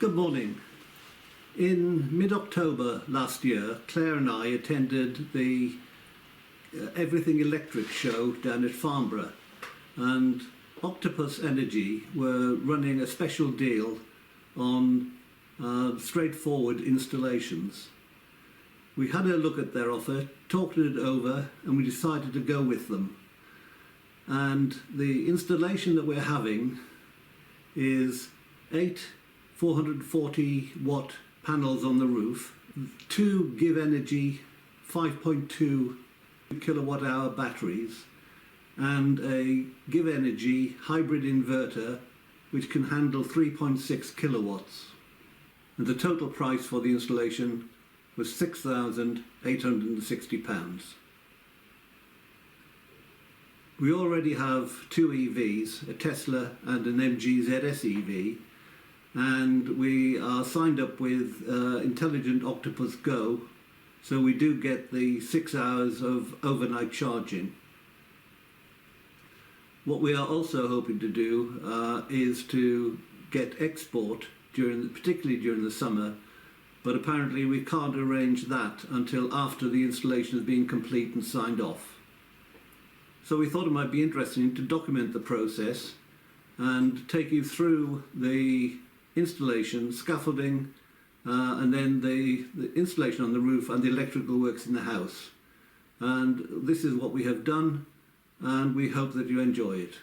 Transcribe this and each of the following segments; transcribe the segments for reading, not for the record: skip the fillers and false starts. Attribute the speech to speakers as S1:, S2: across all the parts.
S1: Good morning. In mid-October last year, Claire and I attended the Everything Electric show down at Farnborough, and Octopus Energy were running a special deal on straightforward installations. We had a look at their offer, talked it over, and we decided to go with them. And the installation that we're having is 8 440 watt panels on the roof, 2 Givenergy 5.2 kilowatt hour batteries, and a Givenergy hybrid inverter which can handle 3.6 kilowatts. And the total price for the installation was £6,860. We already have 2 EVs, a Tesla and an MG ZS EV, and we are signed up with Intelligent Octopus Go, so we do get the 6 hours of overnight charging. What we are also hoping to do is to get export, particularly during the summer, but apparently we can't arrange that until after the installation has been complete and signed off. So we thought it might be interesting to document the process and take you through the installation, scaffolding, and then the installation on the roof and the electrical works in the house. And this is what we have done, and we hope that you enjoy it.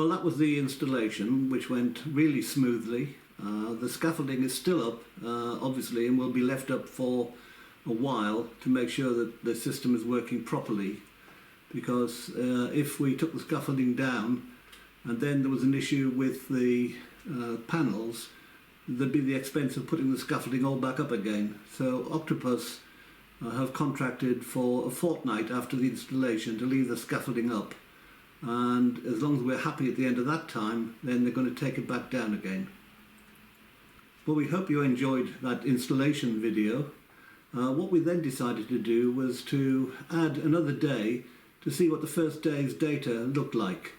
S1: Well, that was the installation, which went really smoothly. The scaffolding is still up, obviously, and will be left up for a while to make sure that the system is working properly. Because if we took the scaffolding down and then there was an issue with the panels, there'd be the expense of putting the scaffolding all back up again. So Octopus have contracted for a fortnight after the installation to leave the scaffolding up, and as long as we're happy at the end of that time, then they're going to take it back down again. Well, we hope you enjoyed that installation video. What we then decided to do was to add another day to see what the first day's data looked like.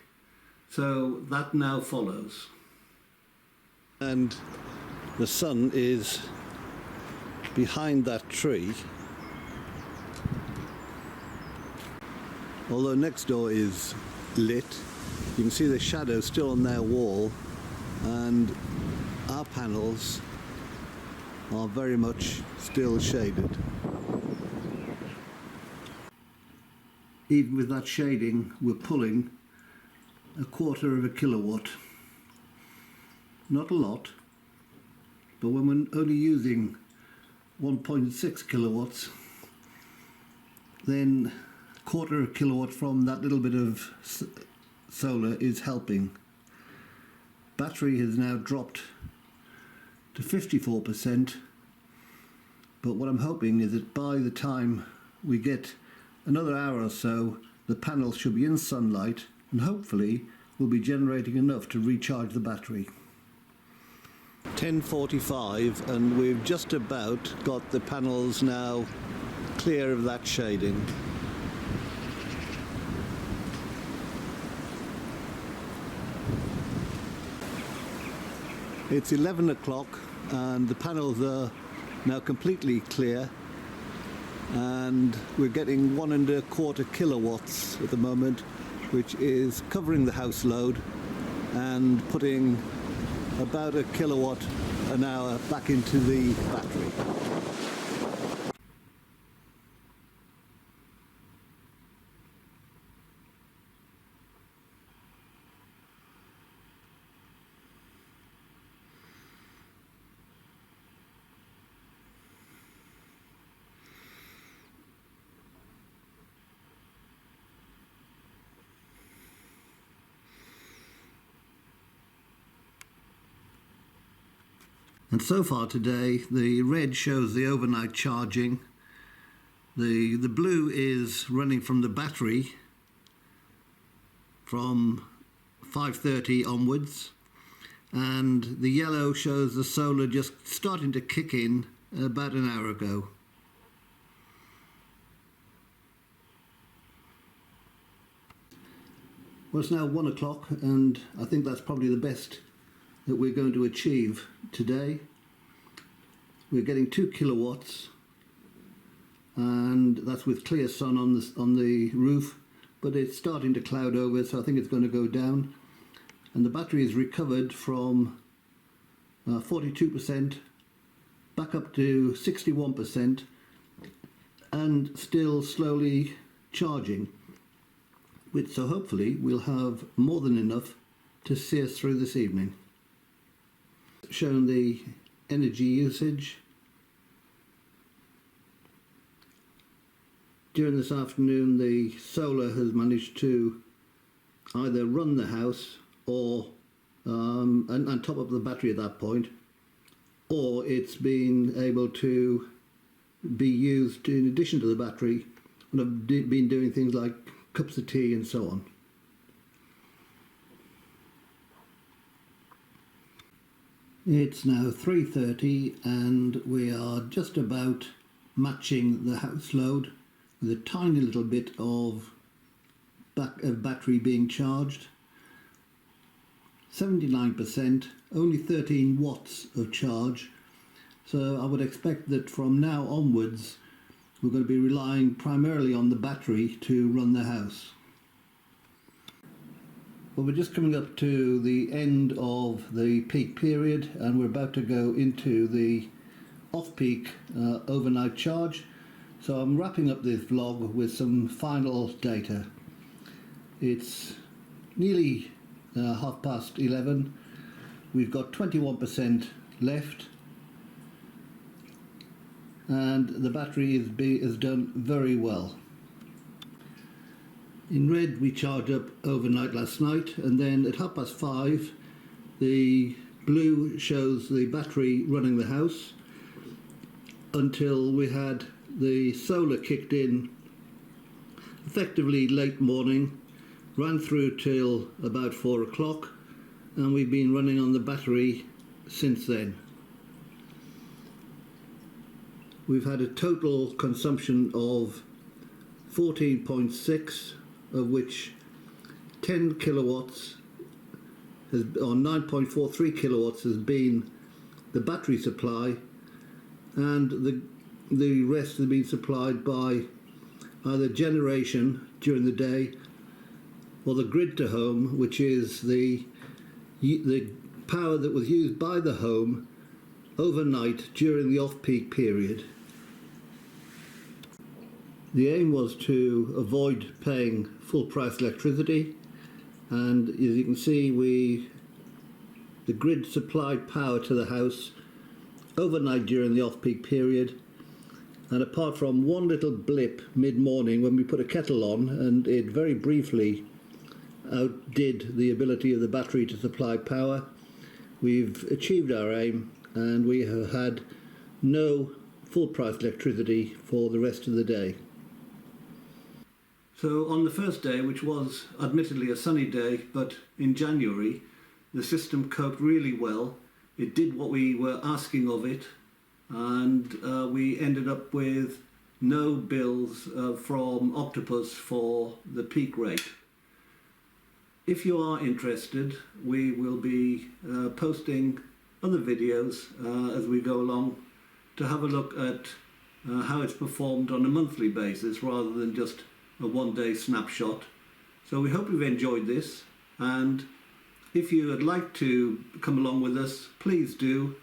S1: So that now follows. And the sun is behind that tree. Although next door is lit, you can see the shadow still on their wall, and our panels are very much still shaded. Even with that shading, we're pulling 1/4 kilowatt. Not a lot, but when we're only using 1.6 kilowatts, then 1/4 kilowatt from that little bit of solar is helping. Battery has now dropped to 54%, but what I'm hoping is that by the time we get another hour or so, the panels should be in sunlight and hopefully will be generating enough to recharge the battery. 10:45, and we've just about got the panels now clear of that shading. It's 11 o'clock and the panels are now completely clear, and we're getting 1.25 kilowatts at the moment, which is covering the house load and putting about 1 kilowatt an hour back into the battery. And so far today, the red shows the overnight charging. The blue is running from the battery from 5:30 onwards, and the yellow shows the solar just starting to kick in about an hour ago. Well, it's now 1 o'clock, and I think that's probably the best that we're going to achieve today. We're getting 2 kilowatts, and that's with clear sun on the roof, but it's starting to cloud over, so I think it's going to go down. And the battery is recovered from 42% back up to 61%, and still slowly charging, so hopefully we'll have more than enough to see us through this evening. Shown the energy usage. During this afternoon, the solar has managed to either run the house or and top up the battery at that point, or it's been able to be used in addition to the battery, and I've been doing things like cups of tea and so on. It's now 3:30 and we are just about matching the house load with a tiny little bit of battery being charged. 79%, only 13 watts of charge, so I would expect that from now onwards we're going to be relying primarily on the battery to run the house. Well, we're just coming up to the end of the peak period and we're about to go into the off-peak overnight charge. So I'm wrapping up this vlog with some final data. It's nearly 11:30. We've got 21% left, and the battery has done very well. In red, we charged up overnight last night, and then at 5:30 the blue shows the battery running the house until we had the solar kicked in effectively late morning, ran through till about 4 o'clock, and we've been running on the battery since then. We've had a total consumption of 14.6, of which 10 kilowatts or 9.43 kilowatts has been the battery supply, and the rest has been supplied by either generation during the day or the grid to home, which is the power that was used by the home overnight during the off-peak period. The aim was to avoid paying full price electricity, and as you can see, the grid supplied power to the house overnight during the off-peak period, and apart from one little blip mid-morning when we put a kettle on and it very briefly outdid the ability of the battery to supply power, we've achieved our aim, and we have had no full price electricity for the rest of the day. So on the first day, which was admittedly a sunny day, but in January, the system coped really well. It did what we were asking of it, and we ended up with no bills from Octopus for the peak rate. If you are interested, we will be posting other videos as we go along to have a look at how it's performed on a monthly basis rather than just a one-day snapshot. So we hope you've enjoyed this, and if you would like to come along with us, please do.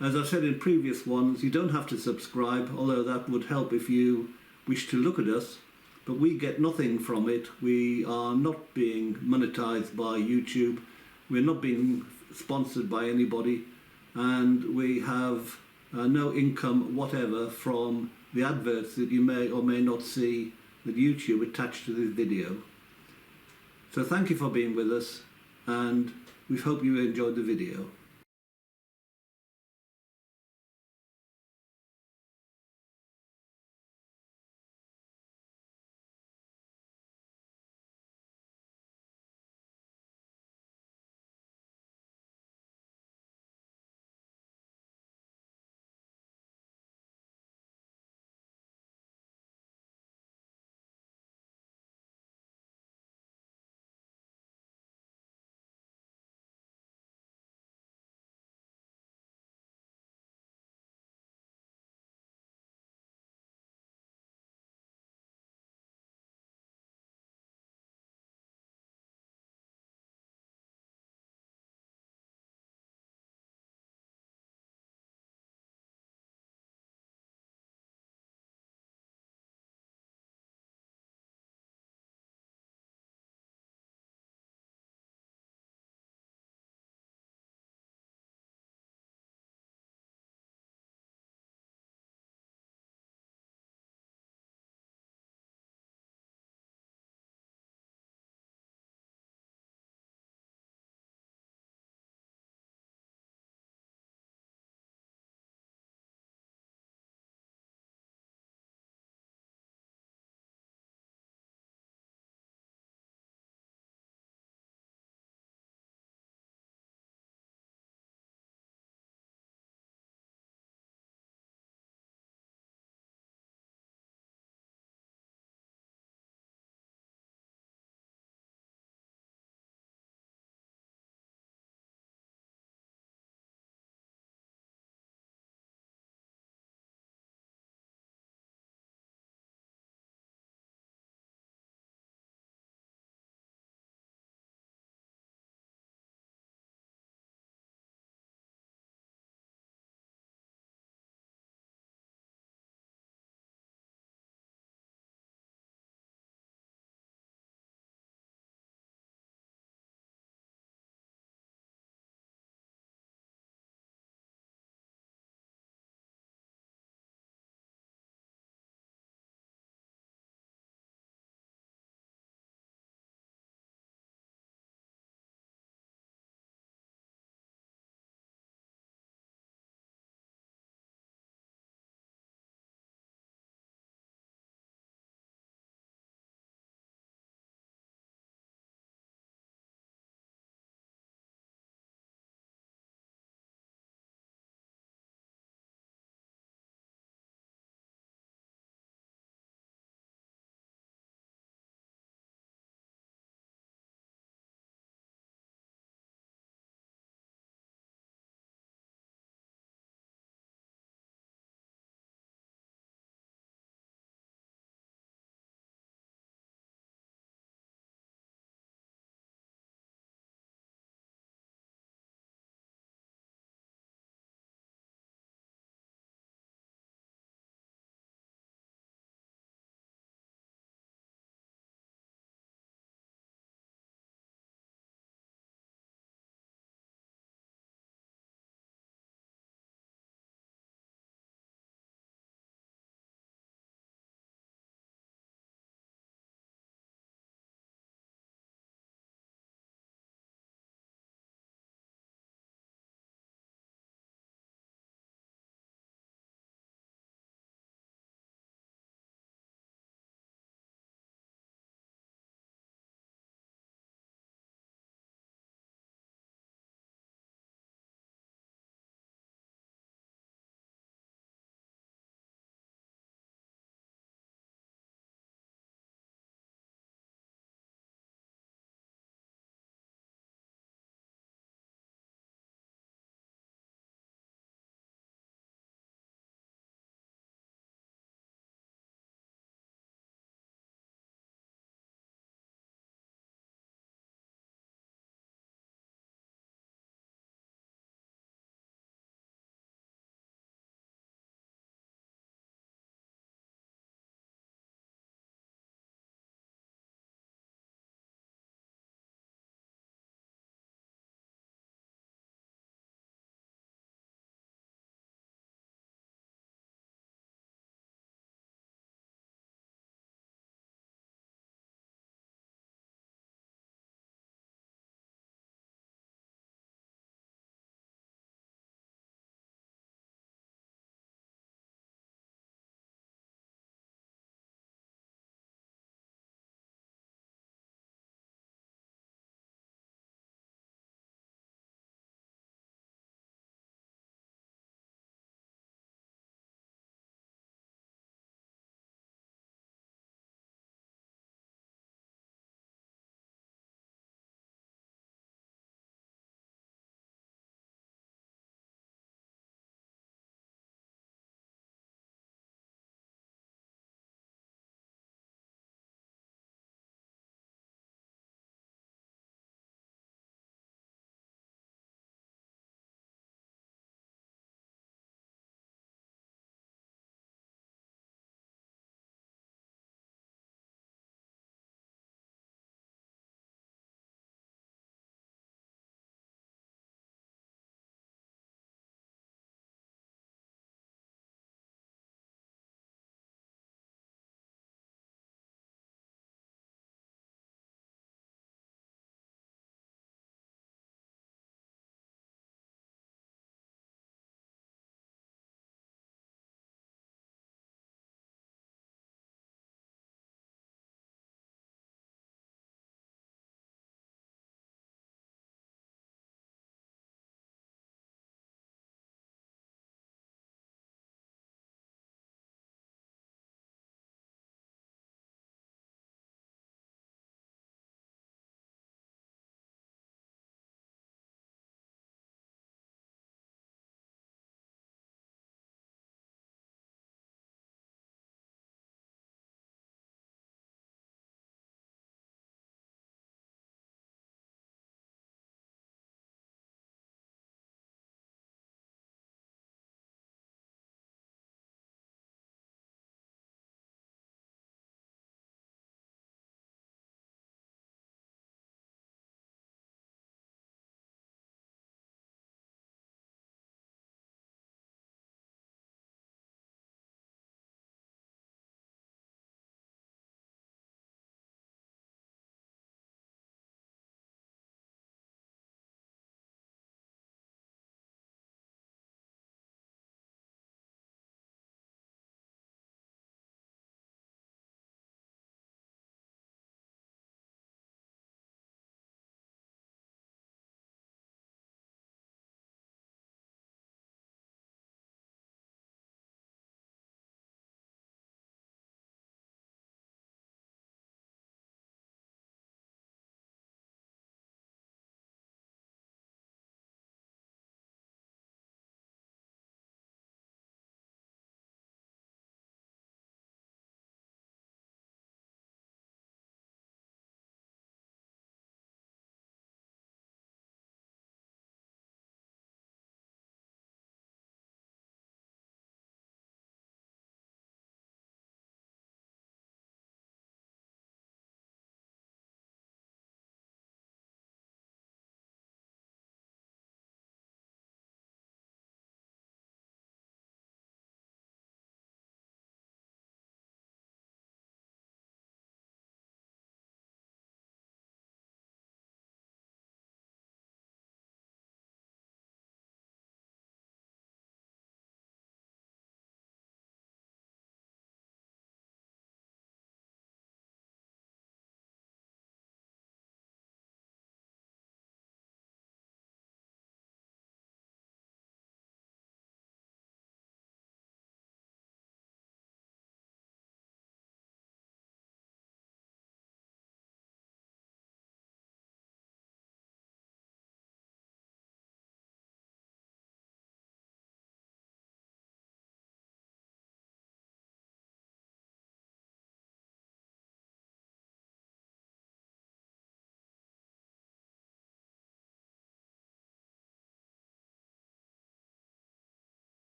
S1: As I said in previous ones, you don't have to subscribe, although that would help if you wish to look at us, but we get nothing from it. We are not being monetized by YouTube, we're not being sponsored by anybody, and we have no income whatever from the adverts that you may or may not see with YouTube attached to this video. So thank you for being with us, and we hope you enjoyed the video.